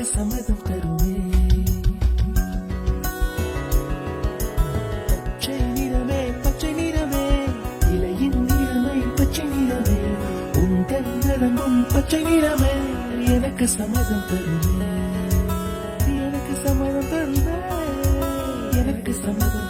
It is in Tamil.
எனக்கு சம்மதம் தருமே. பச்சை நிறமே பச்சை நிறமே, இலையின் நிறமை பச்சை நிறமே, உங்கள் நிறமும் பச்சை நிறமே, எனக்கு சம்மதம் தருமே, எனக்கு சம்மதம் தருமே, எனக்கு சம்மதம்